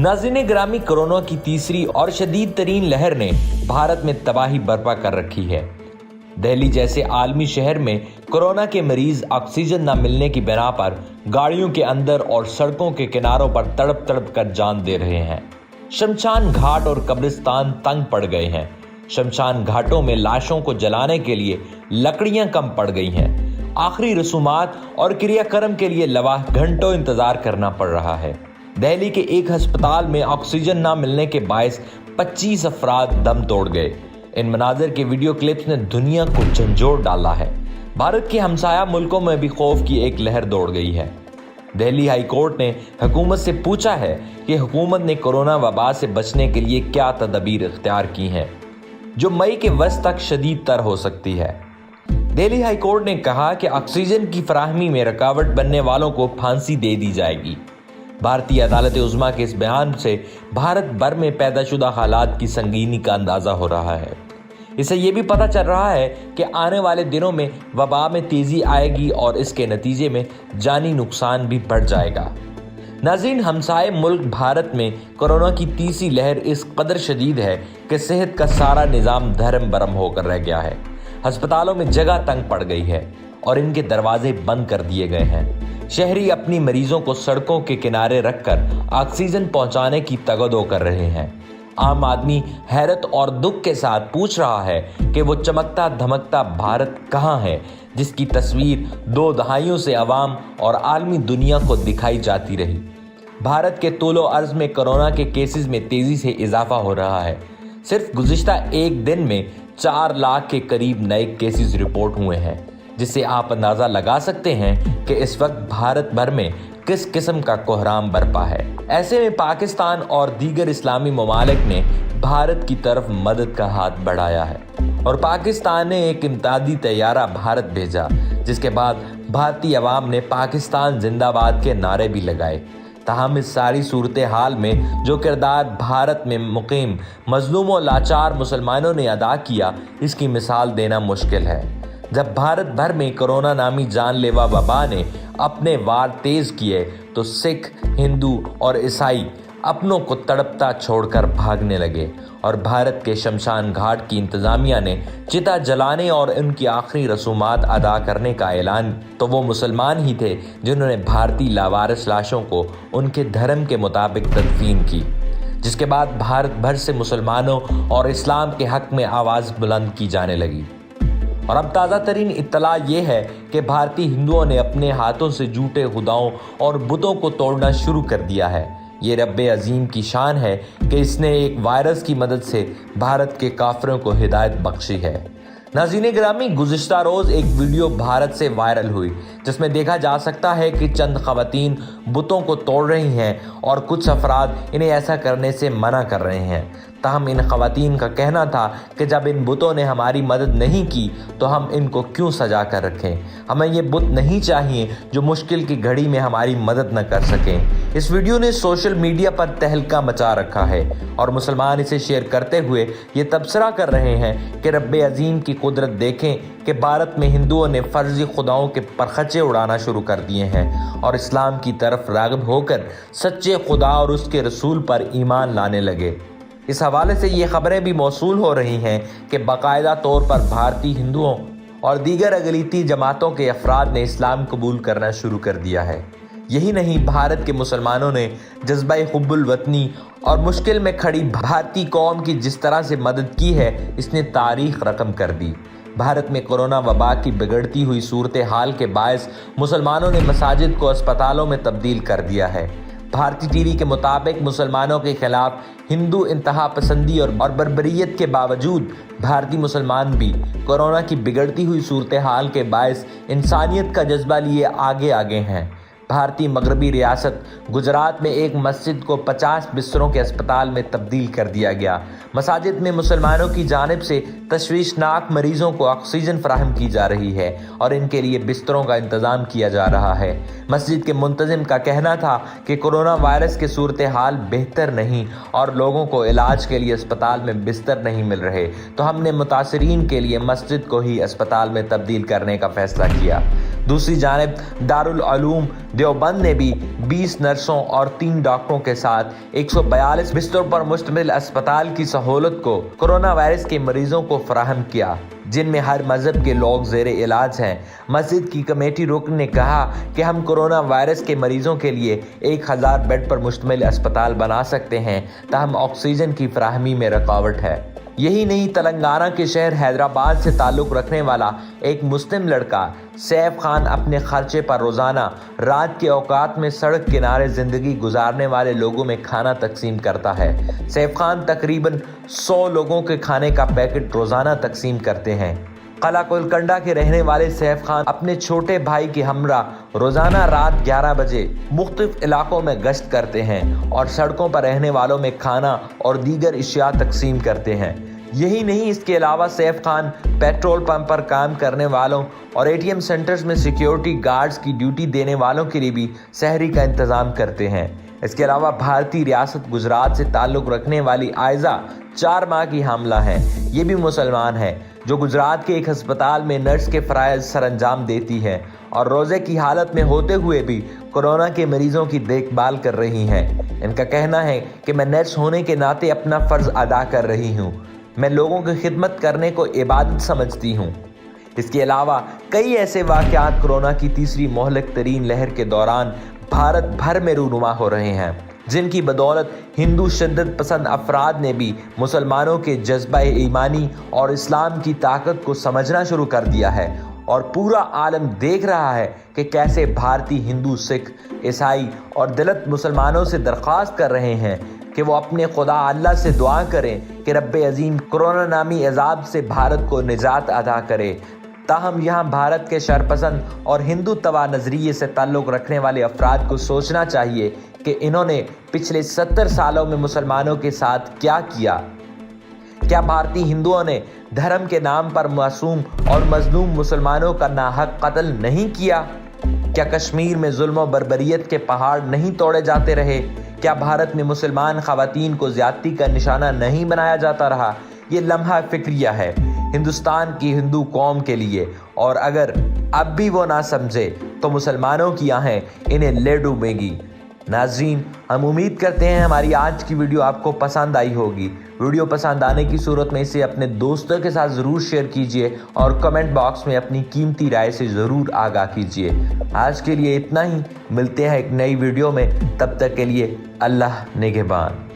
नाज़रीन ग्रामी, कोरोना की तीसरी और शदीद तरीन लहर ने भारत में तबाही बर्पा कर रखी है। दिल्ली जैसे आलमी शहर में कोरोना के मरीज ऑक्सीजन न मिलने की बिना पर गाड़ियों के अंदर और सड़कों के किनारों पर तड़प तड़प कर जान दे रहे हैं। शमशान घाट और कब्रिस्तान तंग पड़ गए हैं। शमशान घाटों में लाशों को जलाने के लिए लकड़ियां कम पड़ गई हैं। आखिरी रसूमात और क्रियाक्रम के लिए लवाह घंटों इंतजार करना पड़ रहा है। दिल्ली के एक अस्पताल में ऑक्सीजन ना मिलने के बायस 25 अफराद दम तोड़ गए। इन मनाजिर के वीडियो क्लिप्स ने दुनिया को झंझोड़ डाला है। भारत के हमसाया मुल्कों में भी खौफ की एक लहर दौड़ गई है। दिल्ली हाई कोर्ट ने हुकूमत से पूछा है कि हुकूमत ने कोरोना वबा से बचने के लिए क्या तदबीर इख्तियार की हैं, जो मई के वस्त तक शदीद तर हो सकती है। दिल्ली हाई कोर्ट ने कहा कि ऑक्सीजन की फराहमी में रुकावट बनने वालों को फांसी दे दी जाएगी। भारतीय अदालत उज़्मा के इस बयान से भारत भर में पैदाशुदा हालात की संगीनी का अंदाज़ा हो रहा है। इससे ये भी पता चल रहा है कि आने वाले दिनों में वबा में तेज़ी आएगी और इसके नतीजे में जानी नुकसान भी बढ़ जाएगा। नाज़रीन, हमसाए मुल्क भारत में कोरोना की तीसरी लहर इस कदर शदीद है कि सेहत का सारा निज़ाम धर्म बरम होकर रह गया है। अस्पतालों में जगह तंग पड़ गई है और इनके दरवाजे बंद कर दिए गए हैं। शहरी अपनी मरीजों को सड़कों के किनारे रखकर ऑक्सीजन पहुंचाने की तगदो कर रहे हैं। आम आदमी हैरत और दुख के साथ पूछ रहा है कि वो चमकता धमकता भारत कहाँ है, जिसकी तस्वीर 2 दहाइयों से अवाम और आलमी दुनिया को दिखाई जाती रही। भारत के तूलो अर्ज में कोरोना के केसेस में तेजी से इजाफा हो रहा है। सिर्फ गुज़िश्ता एक दिन में 4 लाख के करीब नए केसेस रिपोर्ट हुए हैं, जिससे आप अंदाज़ा लगा सकते हैं कि इस वक्त भारत भर में किस किस्म का कोहराम बरपा है। ऐसे में पाकिस्तान और दीगर इस्लामी ममालिक ने भारत की तरफ मदद का हाथ बढ़ाया है और पाकिस्तान ने एक इमदादी तैयारा भारत भेजा, जिसके बाद भारतीय अवाम ने पाकिस्तान जिंदाबाद के नारे भी लगाए। ताहम इस सारी सूरत हाल में जो किरदार भारत में मुकीम मजलूम लाचार मुसलमानों ने अदा किया, इसकी मिसाल देना मुश्किल है। जब भारत भर में कोरोना नामी जानलेवा वबा ने अपने वार तेज किए तो सिख, हिंदू और ईसाई अपनों को तड़पता छोड़कर भागने लगे और भारत के शमशान घाट की इंतजामिया ने चिता जलाने और उनकी आखिरी रसूमात अदा करने का ऐलान, तो वो मुसलमान ही थे जिन्होंने भारतीय लावारिस लाशों को उनके धर्म के मुताबिक तदफीन की, जिसके बाद भारत भर से मुसलमानों और इस्लाम के हक में आवाज़ बुलंद की जाने लगी। और अब ताज़ा तरीन इत्तला ये है कि भारतीय हिंदुओं ने अपने हाथों से झूठे खुदाओं और बुतों को तोड़ना शुरू कर दिया है। ये रब्बे अजीम की शान है कि इसने एक वायरस की मदद से भारत के काफिरों को हिदायत बख्शी है। नाज़रीन ग्रामी, गुज़िश्ता रोज़ एक वीडियो भारत से वायरल हुई, जिसमें देखा जा सकता है कि चंद ख़वातीन बुतों को तोड़ रही हैं और कुछ अफराद इन्हें ऐसा करने से मना कर रहे हैं। ताहम इन ख़वातीन का कहना था कि जब इन बुतों ने हमारी मदद नहीं की तो हम इनको क्यों सजा कर रखें। हमें ये बुत नहीं चाहिए जो मुश्किल की घड़ी में हमारी मदद न कर सकें। इस वीडियो ने सोशल मीडिया पर तहलका मचा रखा है और मुसलमान इसे शेयर करते हुए ये तबसरा कर रहे हैं कि रब्बे अजीम की कुदरत देखें कि भारत में हिंदुओं ने फर्जी खुदाओं के परखचे उड़ाना शुरू कर दिए हैं और इस्लाम की तरफ राग़िब होकर सच्चे खुदा और उसके रसूल पर ईमान लाने लगे। इस हवाले से ये खबरें भी मौसूल हो रही हैं कि बाकायदा तौर पर भारतीय हिंदुओं और दीगर अक़लीती जमातों के अफराद ने इस्लाम कबूल करना शुरू कर दिया है। यही नहीं, भारत के मुसलमानों ने जज्बा हुब्बुल वतनी और मुश्किल में खड़ी भारतीय कौम की जिस तरह से मदद की है, इसने तारीख रकम कर दी। भारत में कोरोना वबा की बिगड़ती हुई सूरत हाल के बायस मुसलमानों ने मसाजिद को अस्पतालों में तब्दील कर दिया है। भारतीय टीवी के मुताबिक मुसलमानों के खिलाफ हिंदू इंतहा पसंदी और बर्बरियत के बावजूद भारतीय मुसलमान भी कोरोना की बिगड़ती हुई सूरत हाल के बायस इंसानियत का जज्बा लिए आगे आगे हैं। भारतीय मगरबी रियासत गुजरात में एक मस्जिद को 50 बिस्तरों के अस्पताल में तब्दील कर दिया गया। मसाजिद में मुसलमानों की जानिब से तशवीशनाक मरीजों को ऑक्सीजन फराहम की जा रही है और इनके लिए बिस्तरों का इंतज़ाम किया जा रहा है। मस्जिद के मुंतज़िम का कहना था कि कोरोना वायरस के सूरत हाल बेहतर नहीं और लोगों को इलाज के लिए अस्पताल में बिस्तर नहीं मिल रहे, तो हमने मुतासरीन के लिए मस्जिद को ही अस्पताल में तब्दील करने का फैसला किया। दूसरी जानिब दारुल उलूम देवबंद ने भी 20 नर्सों और 3 डॉक्टरों के साथ 142 बिस्तरों पर मुश्तमिल अस्पताल की सहूलत को कोरोना वायरस के मरीजों को फराहम किया, जिनमें हर मजहब के लोग ज़ेरे इलाज हैं। मस्जिद की कमेटी रुकन ने कहा कि हम कोरोना वायरस के मरीजों के लिए 1000 बेड पर मुश्तमिल अस्पताल बना सकते हैं, ताहम ऑक्सीजन की फराहमी में रुकावट है। यही नहीं, तेलंगाना के शहर हैदराबाद से ताल्लुक़ रखने वाला एक मुस्लिम लड़का सैफ खान अपने खर्चे पर रोज़ाना रात के औकात में सड़क किनारे ज़िंदगी गुजारने वाले लोगों में खाना तकसीम करता है। सैफ खान तकरीबन 100 लोगों के खाने का पैकेट रोज़ाना तकसीम करते हैं। कला कोलकंडा के रहने वाले सैफ खान अपने छोटे भाई के हमरा रोज़ाना रात 11 बजे मुख्तलिफ इलाकों में गश्त करते हैं और सड़कों पर रहने वालों में खाना और दीगर अशिया तकसीम करते हैं। यही नहीं, इसके अलावा सैफ खान पेट्रोल पंप पर काम करने वालों और एटीएम सेंटर्स में सिक्योरिटी गार्ड्स की ड्यूटी देने वालों के लिए भी सहरी का इंतज़ाम करते हैं। इसके अलावा भारतीय रियासत गुजरात से ताल्लुक़ रखने वाली आयजा 4 माह की हामला है। ये भी मुसलमान है जो गुजरात के एक अस्पताल में नर्स के फ़राइज़ सरअंजाम देती है और रोज़े की हालत में होते हुए भी कोरोना के मरीजों की देखभाल कर रही हैं। इनका कहना है कि मैं नर्स होने के नाते अपना फ़र्ज़ अदा कर रही हूँ। मैं लोगों की खिदमत करने को इबादत समझती हूँ। इसके अलावा कई ऐसे वाक़यात कोरोना की तीसरी मोहलिक तरीन लहर के दौरान भारत भर में रूनुमा हो रहे हैं, जिनकी बदौलत हिंदू शिद्दत पसंद अफराद ने भी मुसलमानों के जज्बा ईमानी और इस्लाम की ताकत को समझना शुरू कर दिया है और पूरा आलम देख रहा है कि कैसे भारतीय हिंदू, सिख, ईसाई और दलित मुसलमानों से दरख्वास्त कर रहे हैं कि वो अपने खुदा अल्लाह से दुआ करें कि रब्बे अजीम कोरोना नामी अजाब से भारत को निजात अदा करे। ताहम यहाँ भारत के शरपसंद और हिंदू तवा नज़रिए से ताल्लुक़ रखने वाले अफराद को सोचना चाहिए कि इन्होंने पिछले 70 सालों में मुसलमानों के साथ क्या किया। क्या भारतीय हिंदुओं ने धर्म के नाम पर मासूम और मजलूम मुसलमानों का नाहक कत्ल नहीं किया? क्या कश्मीर में जुल्म और बर्बरियत के पहाड़ नहीं तोड़े जाते रहे? क्या भारत में मुसलमान ख़वातीन को ज़्यादती का निशाना नहीं बनाया जाता रहा? ये लम्हा फ़िक्रिया है हिंदुस्तान की हिंदू कौम के लिए, और अगर अब भी वो ना समझे तो मुसलमानों की आहें इन्हें ले डूबेगी। नाज़रीन, हम उम्मीद करते हैं हमारी आज की वीडियो आपको पसंद आई होगी। वीडियो पसंद आने की सूरत में इसे अपने दोस्तों के साथ ज़रूर शेयर कीजिए और कमेंट बॉक्स में अपनी कीमती राय से ज़रूर आगाह कीजिए। आज के लिए इतना ही, मिलते हैं एक नई वीडियो में, तब तक के लिए अल्लाह निगहबान।